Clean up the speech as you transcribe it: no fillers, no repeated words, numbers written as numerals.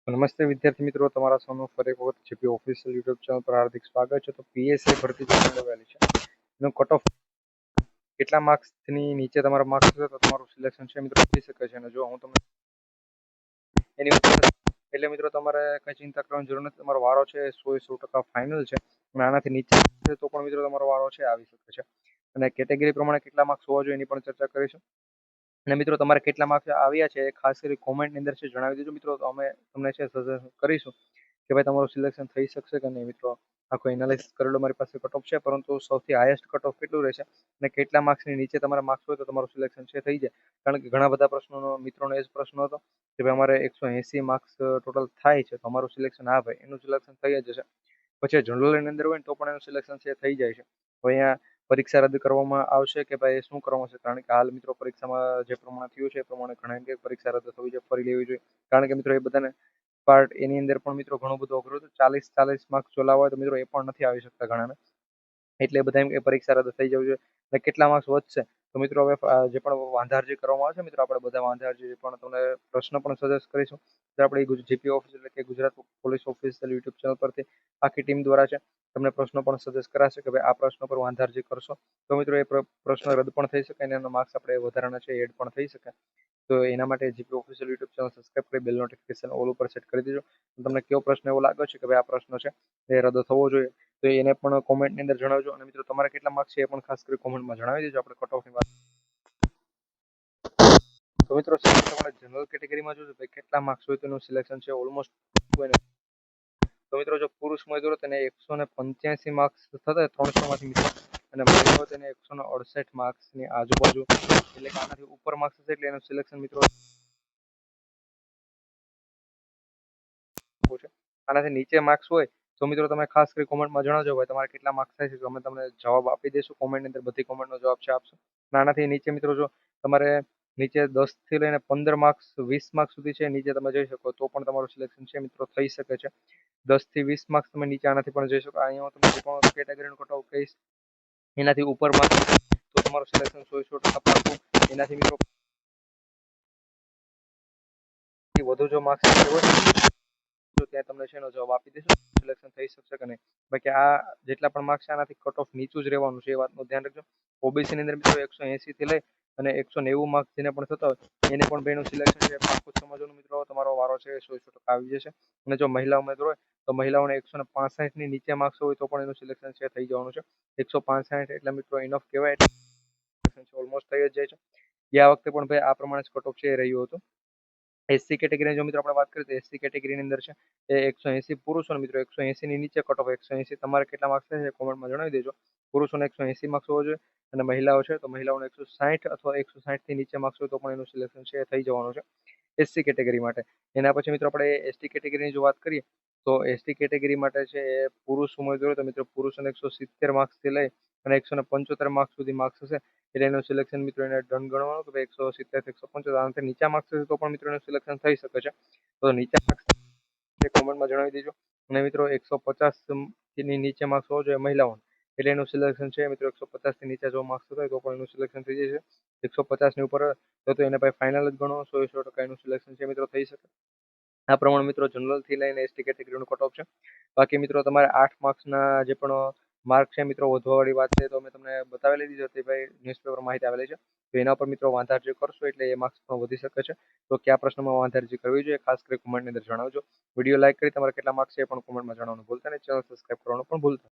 નમસ્તે વિદ્યાર્થી મિત્રો, તમારા સૌનું ફરી એક વખત જીપી ઓફિશિયલ યુટ્યુબ ચેનલ પર હાર્દિક સ્વાગત છે. તો પીએસઆઈ ભરતી જે આવેલી છે એનું કટ ઓફ કેટલા માર્ક્સની નીચે તમારા માર્ક્સ છે તો તમારું સિલેક્શન છે મિત્રો થઈ શકે છે. અને જો હું તમને એની એટલે મિત્રો તમારે કઈ ચિંતા કરવાની જરૂર નથી. તમારો વારો છે 100% ફાઇનલ છે. અને આનાથી નીચે છે તો પણ મિત્રો તમારો વારો છે આવી શકે છે. અને કેટેગરી પ્રમાણે કેટલા માર્ક્સ હોવા જોઈએ એની પણ ચર્ચા કરીશું. અને મિત્રો તમારે કેટલા માર્ક્સ આવ્યા છે એ ખાસ કરી કોમેન્ટની અંદર છે જણાવી દેજો મિત્રો. તો અમે તમને છે સજેશન કરીશું કે ભાઈ તમારું સિલેક્શન થઈ શકશે કે નહીં. મિત્રો આખો એનાલિસિસ કરેલો મારી પાસે કટ ઓફ છે, પરંતુ સૌથી હાઈએસ્ટ કટ ઓફ કેટલું રહેશે અને કેટલા માર્ક્સની નીચે તમારા માર્ક્સ હોય તો તમારું સિલેક્શન છે થઈ જાય. કારણ કે ઘણા બધા પ્રશ્નોનો મિત્રોનો એ જ પ્રશ્ન હતો કે ભાઈ અમારે 180 માર્ક્સ ટોટલ થાય છે તો અમારું સિલેક્શન હા ભાઈ એનું સિલેક્શન થઈ જ જશે. પછી જનરલની અંદર હોય ને તો પણ એનું સિલેક્શન છે થઈ જાય છે. તો અહીંયા પરીક્ષા રદ કરવામાં આવશે કે ભાઈ શું કરવામાં આવશે? કારણ કે હાલ મિત્રો પરીક્ષામાં જે પ્રમાણે થયું છે એ પ્રમાણે ઘણા એમ કે પરીક્ષા રદ થવી જોઈએ, ફરી લેવી જોઈએ. કારણ કે મિત્રો એ બધાને પાર્ટ એની અંદર પણ મિત્રો ઘણું બધું અઘરું હતું. 40 માર્ક્સ જો લાવવા હોય તો મિત્રો એ પણ નથી આવી શકતા ઘણાને. એટલે બધા એમ કે પરીક્ષા રદ થઈ જવી જોઈએ. અને કેટલા માર્ક્સ વધશે તો મિત્રો હવે જે પણ વાંધા અરજી કરવામાં આવશે મિત્રો, આપણે બધા વાંધા અરજી પણ તમને પ્રશ્ન પણ સજેસ્ટ કરીશું. તો આપણે જીપી ઓફિસ એટલે કે Gujarat police official YouTube channel પરથી આખી ટીમ દ્વારા છે તમને પ્રશ્નો પણ સજેસ્ટ કરાશે કે ભાઈ આ પ્રશ્ન પર વાંધા અરજી કરશો તો મિત્રો એ પ્રશ્ન રદ પણ થઈ શકે અને એના માર્ક્સ આપણે વધારાના છે એડ પણ થઈ શકે. તો એના માટે GP official YouTube channel subscribe કરી બેલ નોટિફિકેશન ઓલ ઉપર સેટ કરી દેજો. તમને કયો પ્રશ્ન એવો લાગે છે કે ભાઈ આ પ્રશ્ન છે એ રદ થવો જોઈએ તો એને પણ કોમેન્ટની અંદર જણાવજો. અને મિત્રો તમારા કેટલા માર્ક્સ છે એ પણ ખાસ કરી કોમેન્ટમાં જણાવી દેજો. આપણે કટ ઓફની વાત તો મિત્રો તમારે જનરલ કેટેગરીમાં જોજો ભાઈ કેટલા માર્ક્સ હોય તો એનું સિલેક્શન છે ઓલમોસ્ટ. તો મિત્રો જો પુરુષ ઉમેદવાર તેને 185 માર્ક્સ થતા 300 માંથી મિત્રો, અને મહિલાઓ તેને 168 માર્ક્સની આજુબાજુ એટલે કે આનાથી ઉપર માર્ક્સ હશે એટલે એનું સિલેક્શન મિત્રો છે. આનાથી નીચે માર્ક્સ હોય તો મિત્રો તમે ખાસ કરી કોમેન્ટમાં જણાવજો ભાઈ તમારે કેટલા માર્ક્સ થાય છે તો અમે તમને જવાબ આપી દઈશું. કોમેન્ટની અંદર બધી કોમેન્ટનો જવાબ છે આપશું. આનાથી નીચે મિત્રો જો તમારે નીચે 10 થી લઈને 15 માર્ક્સ 20 માર્ક્સ સુધી છે નીચે તમે જઈ શકો તો પણ તમારું સિલેક્શન છે મિત્રો થઈ શકે છે. 10 થી 20 માર્ક્સ તમે નીચે આનાથી પણ જઈ શકો. અહીંયા હું તમને જે પણ કેટેગરીનું કટ ઓફ કહીશ એનાથી ઉપર માર્ક્સ તો તમારું સિલેક્શન 100% પાકું. એનાથી મિત્રો વધુ જો માર્ક્સ હોય તો ત્યાં તમને છે એનો જવાબ આપી દઈશું સિલેક્શન થઈ શકશે કે નહીં. બાકી આ જેટલા પણ માર્ક્સ છે આનાથી કટ ઓફ નીચું જ રહેવાનું છે એ વાતનું ધ્યાન રાખજો. ઓબીસી ની અંદર મિત્રો 180 થી લઈ અને 190 માર્ક્સ જેને પણ થતા હોય એને પણ બેનું સિલેક્શન છે પાકું સમજવાનું મિત્રો. તમારો વારો છે 100% આવી જશે. અને જો મહિલા ઉમેદવાર હોય તો મહિલાઓને 165 ની નીચે માર્ક્સ હોય તો પણ એનું સિલેક્શન છે થઈ જવાનું છે. 165 એટલે મિત્રો ઇનફ કહેવાય, ઓલમોસ્ટ થઈ જ જાય છે. ગયા વખતે પણ ભાઈ આ પ્રમાણે જ કટ ઓફ છે એ રહ્યું હતું. એસસી કેટેગરીની જો મિત્રો આપણે વાત કરીએ તો એસસી કેટેગરીની અંદર છે એ 180 પુરુષો મિત્રો 180 ની નીચે કટ ઓફ 180 તમારે કેટલા માર્ક્સ છે કોમેન્ટમાં જણાવી દેજો. પુરુષોને 180 માર્ક્સ હોવો જોઈએ અને મહિલાઓ છે તો મહિલાઓને 160 અથવા 160 થી નીચે માર્ક્સ હોય તો પણ એનું સિલેક્શન છે થઈ જવાનું છે એસસી કેટેગરી માટે. એના પછી મિત્રો આપણે એસટી કેટેગરીની જો વાત કરીએ તો એસટી કેટેગરી માટે છે એ પુરુષ ઉમેદવાર તો મિત્રો પુરુષોને 170 માર્ક્સથી લઈ અને 175 માર્ક્સ સુધી માર્ક્સ હશે એટલે એનું સિલેક્શન મિત્રો એને ડન ગણવાનું કે 170 175 આનાથી નીચા માર્ક્સ હશે તો પણ મિત્રો એનું સિલેક્શન થઈ શકે છે. તો નીચા માર્ક્સ કોમેન્ટમાં જણાવી દેજો. અને મિત્રો 150 ની નીચે માર્ક્સ હોવો જોઈએ મહિલાઓને એટલે એનું સિલેક્શન છે મિત્રો 150 થી નીચે જો માર્ક્સ થાય તો પણ એનું સિલેક્શન થઈ જશે. 150 ની ઉપર તો એને ભાઈ ફાઇનલ જ ગણો 100% એનું સિલેક્શન છે મિત્રો થઈ શકે. આ પ્રમાણે મિત્રો જનરલ થી લઈને એસટી કેટેગરીનું કટ ઓફ છે. બાકી મિત્રો તમારે 8 માર્ક્સના જે પણ માર્ક છે મિત્રો વધવાવાળી વાત છે તો અમે તમને બતાવેલી દીધી હતી ભાઈ ન્યૂઝપેપર માહિતી આવેલી છે. તો એના પર મિત્રો વાંધા અરજી કરશો એટલે એ માર્ક્સ પણ વધી શકે છે. તો કયા પ્રશ્નમાં વાંધા અરજી કરવી જોઈએ ખાસ કરી કોમેન્ટની અંદર જણાવજો. વિડીયો લાઈક કરી તમારા કેટલા માર્ક્સ છે એ પણ કોમેન્ટમાં જણાવવાનું ભૂલતા નહીં. ચેનલ સબસ્ક્રાઇબ કરવાનું પણ ભૂલતા